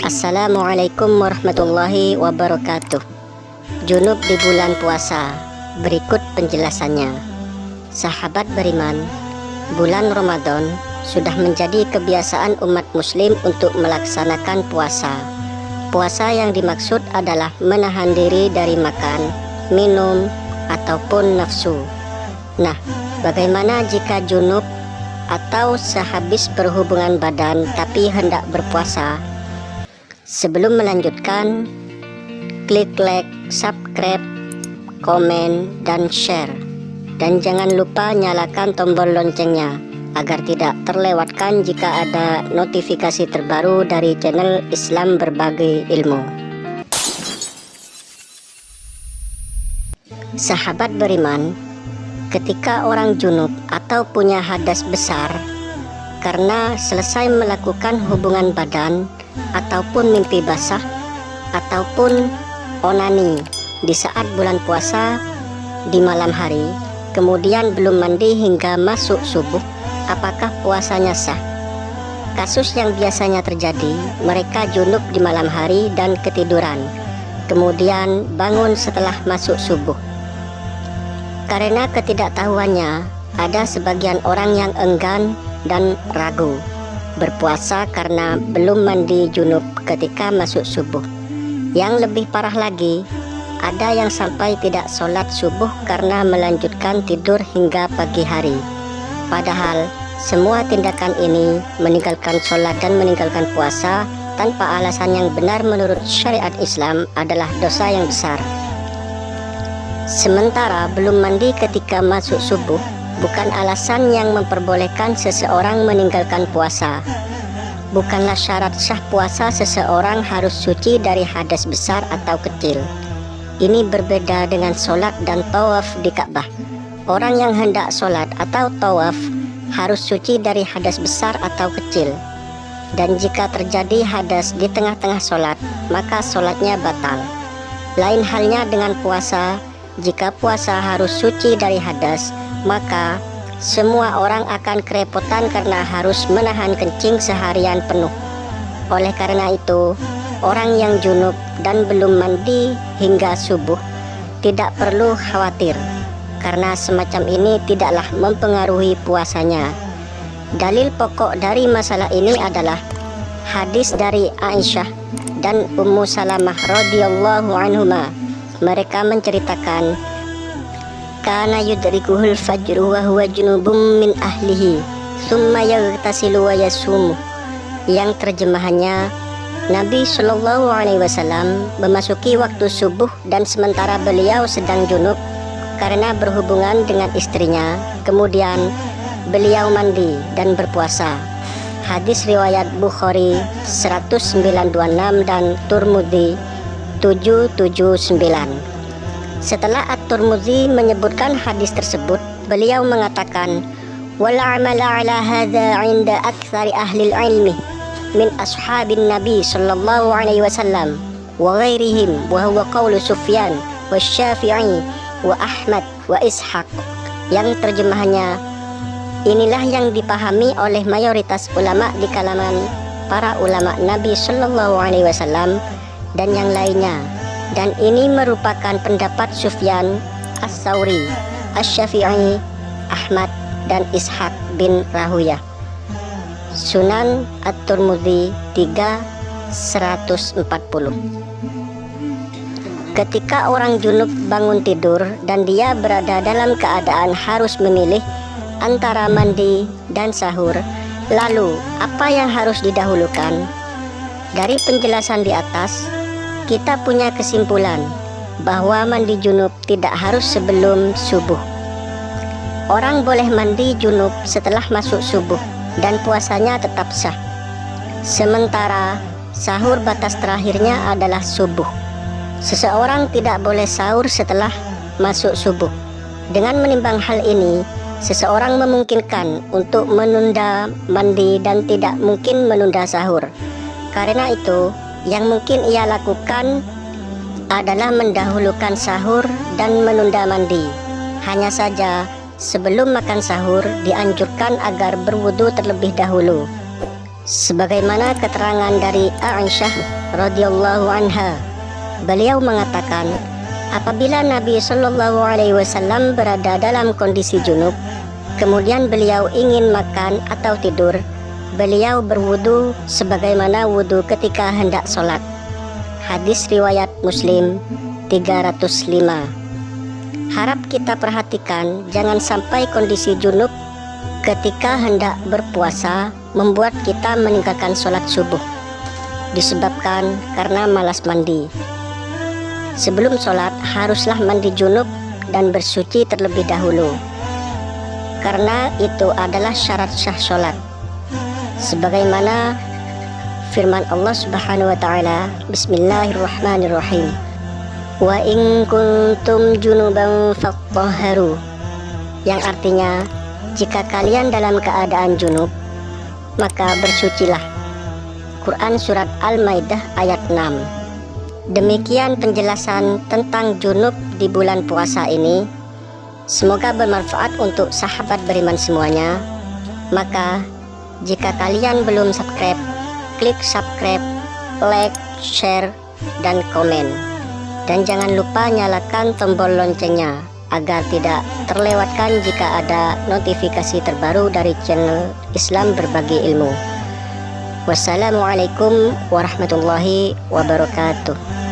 Assalamualaikum warahmatullahi wabarakatuh. Junub di bulan puasa. Berikut penjelasannya. Sahabat beriman, bulan Ramadan sudah menjadi kebiasaan umat muslim untuk melaksanakan puasa. Puasa yang dimaksud adalah menahan diri dari makan, minum, ataupun nafsu. Nah, bagaimana jika junub atau sehabis berhubungan badan tapi hendak berpuasa? Sebelum melanjutkan, klik like, subscribe, komen, dan share. Dan jangan lupa nyalakan tombol loncengnya agar tidak terlewatkan jika ada notifikasi terbaru dari channel Islam Berbagi Ilmu. Sahabat beriman, ketika orang junub atau punya hadas besar karena selesai melakukan hubungan badan ataupun mimpi basah ataupun onani di saat bulan puasa di malam hari, kemudian belum mandi hingga masuk subuh, apakah puasanya sah? Kasus yang biasanya terjadi, mereka junub di malam hari dan ketiduran, kemudian bangun setelah masuk subuh. Karena ketidaktahuannya, ada sebagian orang yang enggan dan ragu berpuasa karena belum mandi junub ketika masuk subuh. Yang lebih parah lagi, ada yang sampai tidak sholat subuh karena melanjutkan tidur hingga pagi hari. Padahal semua tindakan ini, meninggalkan sholat dan meninggalkan puasa tanpa alasan yang benar menurut syariat Islam, adalah dosa yang besar. Sementara belum mandi ketika masuk subuh bukan alasan yang memperbolehkan seseorang meninggalkan puasa. Bukanlah syarat sah puasa seseorang harus suci dari hadas besar atau kecil. Ini berbeda dengan sholat dan tawaf di Ka'bah. Orang yang hendak sholat atau tawaf harus suci dari hadas besar atau kecil. Dan jika terjadi hadas di tengah-tengah sholat, maka sholatnya batal. Lain halnya dengan puasa. Jika puasa harus suci dari hadas, maka semua orang akan kerepotan karena harus menahan kencing seharian penuh. Oleh karena itu, orang yang junub dan belum mandi hingga subuh tidak perlu khawatir, karena semacam ini tidaklah mempengaruhi puasanya. Dalil pokok dari masalah ini adalah hadis dari Aisyah dan Ummu Salamah radhiyallahu anhuma. Mereka menceritakan, kana yudrikuhul fajru wa huwa junubum min ahlihi thumma yaghtasilu wa yasumu. Yang terjemahannya, Nabi Shallallahu Alaihi Wasallam memasuki waktu subuh dan sementara beliau sedang junub karena berhubungan dengan istrinya, kemudian beliau mandi dan berpuasa. Hadis riwayat Bukhari 1926 dan Turmudi 779. Setelah At-Tirmidzi menyebutkan hadis tersebut, beliau mengatakan, wal amala ala hadza 'inda aktsari ahli ilmi min ashabin nabi sallallahu alaihi wasallam wa ghairihim wa huwa qaulu Sufyan wa Syafi'i wa Ahmad wa Ishaq. Yang terjemahannya, inilah yang dipahami oleh mayoritas ulama di kalangan para ulama Nabi sallallahu alaihi wasallam dan yang lainnya, dan ini merupakan pendapat Sufyan, As-Tsauri, Asy-Syafi'i, Ahmad, dan Ishaq bin Rahuyah. Sunan At-Tirmidzi 3/140. Ketika orang junub bangun tidur dan dia berada dalam keadaan harus memilih antara mandi dan sahur, lalu apa yang harus didahulukan? Dari penjelasan di atas, kita punya kesimpulan bahwa mandi junub tidak harus sebelum subuh. Orang boleh mandi junub setelah masuk subuh dan puasanya tetap sah. Sementara sahur batas terakhirnya adalah subuh. Seseorang tidak boleh sahur setelah masuk subuh. Dengan menimbang hal ini, seseorang memungkinkan untuk menunda mandi dan tidak mungkin menunda sahur. Karena itu, yang mungkin ia lakukan adalah mendahulukan sahur dan menunda mandi. Hanya saja sebelum makan sahur dianjurkan agar berwudu terlebih dahulu. Sebagaimana keterangan dari Aisyah radhiyallahu anha, beliau mengatakan, apabila Nabi Shallallahu Alaihi Wasallam berada dalam kondisi junub, kemudian beliau ingin makan atau tidur, beliau berwudu sebagaimana wudu ketika hendak sholat. Hadis riwayat Muslim 305. Harap kita perhatikan jangan sampai kondisi junub ketika hendak berpuasa membuat kita meninggalkan sholat subuh disebabkan karena malas mandi. Sebelum sholat haruslah mandi junub dan bersuci terlebih dahulu, karena itu adalah syarat sah sholat. Sebagaimana firman Allah Subhanahu wa Ta'ala, Bismillahirrahmanirrahim, wa in kuntum junuban fattahharu, yang artinya jika kalian dalam keadaan junub maka bersucilah. Quran Surat Al-Maidah ayat 6. Demikian penjelasan tentang junub di bulan puasa ini. Semoga bermanfaat untuk sahabat beriman semuanya. Maka jika kalian belum subscribe, klik subscribe, like, share, dan komen. Dan jangan lupa nyalakan tombol loncengnya agar tidak terlewatkan jika ada notifikasi terbaru dari channel Islam Berbagi Ilmu. Wassalamualaikum warahmatullahi wabarakatuh.